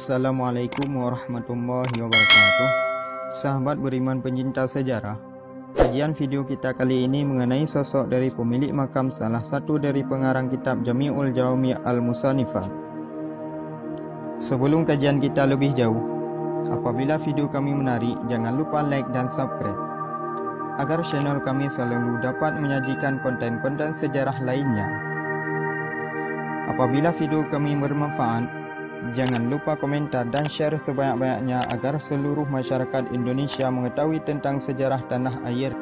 Assalamualaikum warahmatullahi wabarakatuh. Sahabat beriman pencinta sejarah, kajian video kita kali ini mengenai sosok dari pemilik makam salah satu dari pengarang kitab Jami'ul Jawami' al-Musannifat. Sebelum kajian kita lebih jauh, apabila video kami menarik, jangan lupa like dan subscribe agar channel kami selalu dapat menyajikan konten-konten sejarah lainnya. Apabila video kami bermanfaat, jangan lupa komentar dan share sebanyak-banyaknya agar seluruh masyarakat Indonesia mengetahui tentang sejarah tanah air.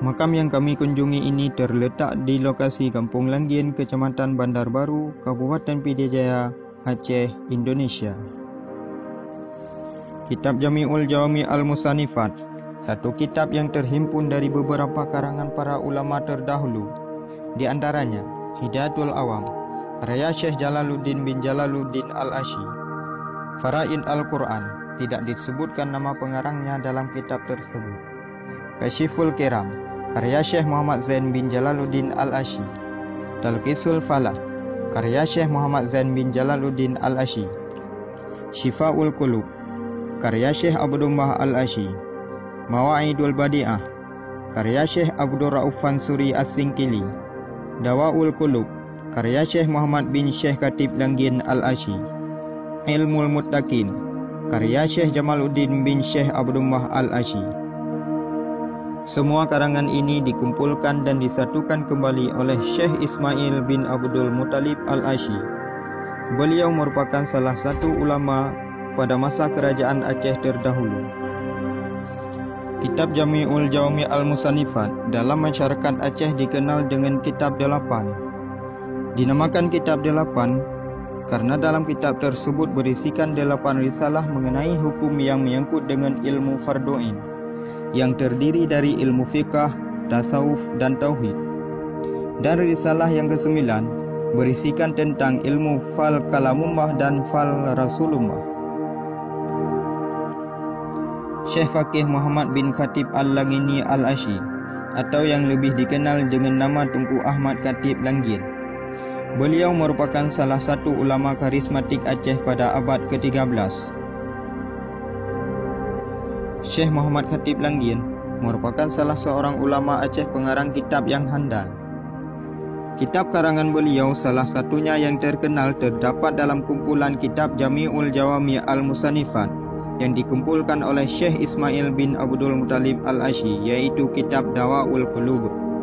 Makam yang kami kunjungi ini terletak di lokasi Kampung Langgin, Kecamatan Bandar Baru, Kabupaten Pidijaya, Aceh, Indonesia. Kitab Jami'ul Jawami' al-Musannifat, satu kitab yang terhimpun dari beberapa karangan para ulama terdahulu, di antaranya Hidayatul Awam, karya Syekh Jalaluddin bin Jalaluddin al-Asy. Faraid Al-Quran, tidak disebutkan nama pengarangnya dalam kitab tersebut. Kasyiful Kiram, karya Syekh Muhammad Zain bin Jalaluddin al-Asy. Talqisul Falah, karya Syekh Muhammad Zain bin Jalaluddin al-Asy. Syifaul Qulub, karya Syekh Abdullah al-Asy. Mawa'idul Badi'ah, karya Syekh Abdul Rauf Fansuri As-Singkili. Dawaul Qulub, karya Syekh Muhammad bin Syekh Khatib Langgin al-Asy. Ilmul Muttaqin, karya Syekh Jamaluddin bin Syekh Abdullah al-Asy. Semua karangan ini dikumpulkan dan disatukan kembali oleh Syekh Ismail bin Abdul Muttalib al-Asy. Beliau merupakan salah satu ulama pada masa kerajaan Aceh terdahulu. Kitab Jami'ul Jawami' al-Musannifat dalam masyarakat Aceh dikenal dengan Kitab 8. Dinamakan Kitab 8 karena dalam kitab tersebut berisikan 8 risalah mengenai hukum yang menyangkut dengan ilmu fardu'in, yang terdiri dari ilmu fiqh, tasawuf dan tauhid. Dan risalah yang ke-9 berisikan tentang ilmu fal kalamullah dan fal rasulullah. Syekh Faqih Muhammad bin Khatib al-Langgini al-Asy, atau yang lebih dikenal dengan nama Tunku Ahmad Khatib Langgin. Beliau merupakan salah satu ulama karismatik Aceh pada abad ke-13. Syekh Muhammad Khatib Langgin merupakan salah seorang ulama Aceh pengarang kitab yang handal. Kitab karangan beliau salah satunya yang terkenal terdapat dalam kumpulan kitab Jami'ul Jawami' al-Musannifat yang dikumpulkan oleh Syekh Ismail bin Abdul Muttalib al-Asy, yaitu kitab Dawaul Qulub.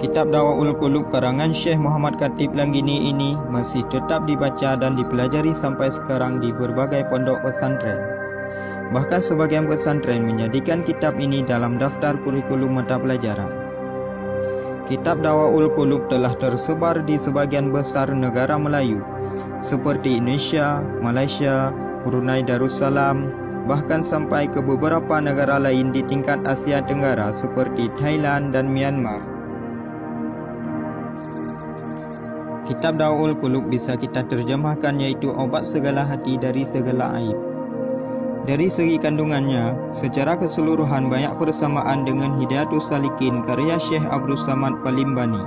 Kitab Dawaul Qulub karangan Syekh Muhammad Khatib Langgini ini masih tetap dibaca dan dipelajari sampai sekarang di berbagai pondok pesantren. Bahkan sebagian pesantren menjadikan kitab ini dalam daftar kurikulum mata pelajaran. Kitab Dawaul Qulub telah tersebar di sebagian besar negara Melayu seperti Indonesia, Malaysia, Brunei Darussalam, bahkan sampai ke beberapa negara lain di tingkat Asia Tenggara seperti Thailand dan Myanmar. Kitab Dawaul Qulub bisa kita terjemahkan yaitu obat segala hati dari segala aib. Dari segi kandungannya, secara keseluruhan banyak persamaan dengan Hidayatus Salikin karya Syekh Abdul Samad Palimbani.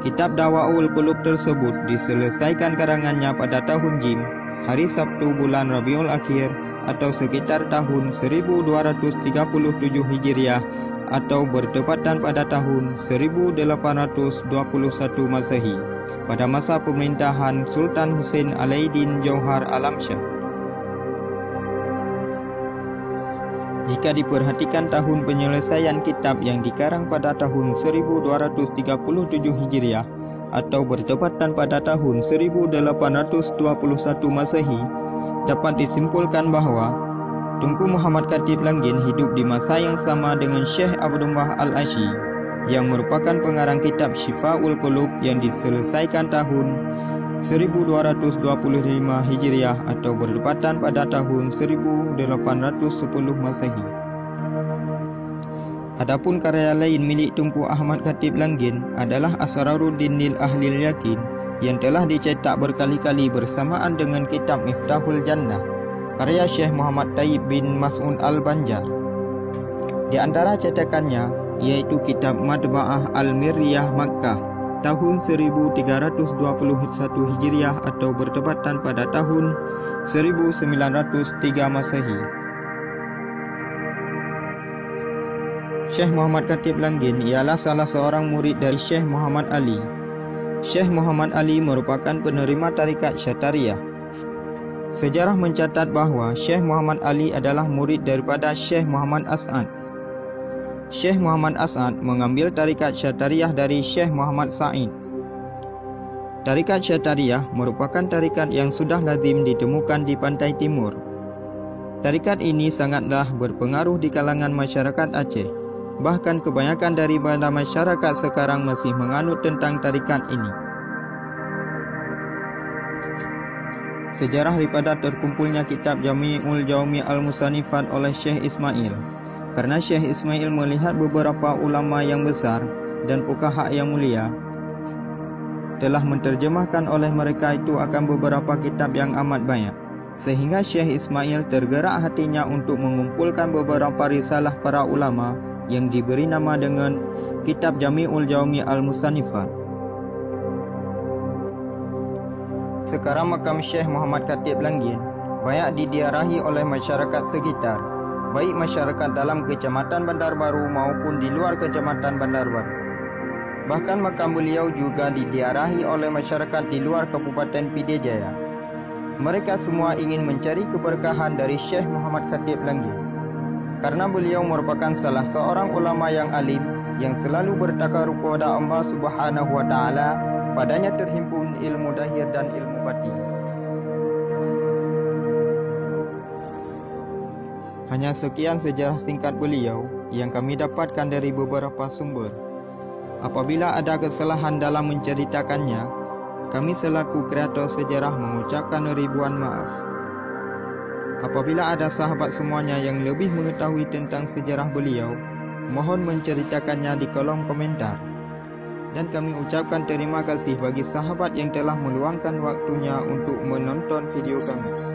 Kitab Dawaul Qulub tersebut diselesaikan karangannya pada tahun Jim, hari Sabtu bulan Rabiul Akhir, atau sekitar tahun 1237 Hijriah, atau bertepatan pada tahun 1821 Masehi, pada masa pemerintahan Sultan Husain Alaiddin Jauhar Alamsyah. Jika diperhatikan tahun penyelesaian kitab yang dikarang pada tahun 1237 Hijriah atau bertepatan pada tahun 1821 Masehi, dapat disimpulkan bahwa Tunku Muhammad Khatib Langgin hidup di masa yang sama dengan Syekh Abdullah al-Asy yang merupakan pengarang kitab Syifaul Qulub yang diselesaikan tahun 1225 Hijriah atau bertepatan pada tahun 1810 Masehi. Adapun karya lain milik Tunku Ahmad Khatib Langgin adalah Asraruddinil Ahlil Yakin yang telah dicetak berkali-kali bersamaan dengan kitab Miftahul Jannah karya Syekh Muhammad Taib bin Mas'ud al-Banjar. Di antara cetakannya yaitu kitab Madba'ah Al-Miryah Makkah tahun 1321 Hijriah atau bertepatan pada tahun 1903 Masehi. Syekh Muhammad Khatib Langgin ialah salah seorang murid dari Syekh Muhammad Ali. Syekh Muhammad Ali merupakan penerima tarikat Syatariah. Sejarah mencatat bahawa Syekh Muhammad Ali adalah murid daripada Syekh Muhammad As'ad. Syekh Muhammad As'ad mengambil tarikat Syatariah dari Syekh Muhammad Sa'id. Tarikat Syatariah merupakan tarikat yang sudah lazim ditemukan di pantai timur. Tarikat ini sangatlah berpengaruh di kalangan masyarakat Aceh. Bahkan kebanyakan daripada masyarakat sekarang masih menganut tentang tarikat ini. Sejarah daripada terkumpulnya kitab Jami'ul Jawami Al-Musannifat oleh Syekh Ismail. Karena Syekh Ismail melihat beberapa ulama yang besar dan fuqaha yang mulia telah menterjemahkan oleh mereka itu akan beberapa kitab yang amat banyak, sehingga Syekh Ismail tergerak hatinya untuk mengumpulkan beberapa risalah para ulama yang diberi nama dengan Kitab Jami'ul Jawami Al-Musannifat. Sekarang makam Syekh Muhammad Khatib Langgin banyak didiarahi oleh masyarakat sekitar, baik masyarakat dalam Kecamatan Bandar Baru maupun di luar Kecamatan Bandar Baru. Bahkan makam beliau juga didiarahi oleh masyarakat di luar Kabupaten Pidijaya. Mereka semua ingin mencari keberkahan dari Syekh Muhammad Khatib Langgin, karena beliau merupakan salah seorang ulama yang alim yang selalu bertakarub kepada Allah Subhanahu wa taala. Padanya terhimpun ilmu zahir dan ilmu batin. Hanya sekian sejarah singkat beliau yang kami dapatkan dari beberapa sumber. Apabila ada kesalahan dalam menceritakannya, kami selaku kreator sejarah mengucapkan ribuan maaf. Apabila ada sahabat semuanya yang lebih mengetahui tentang sejarah beliau, mohon menceritakannya di kolom komentar. Dan kami ucapkan terima kasih bagi sahabat yang telah meluangkan waktunya untuk menonton video kami.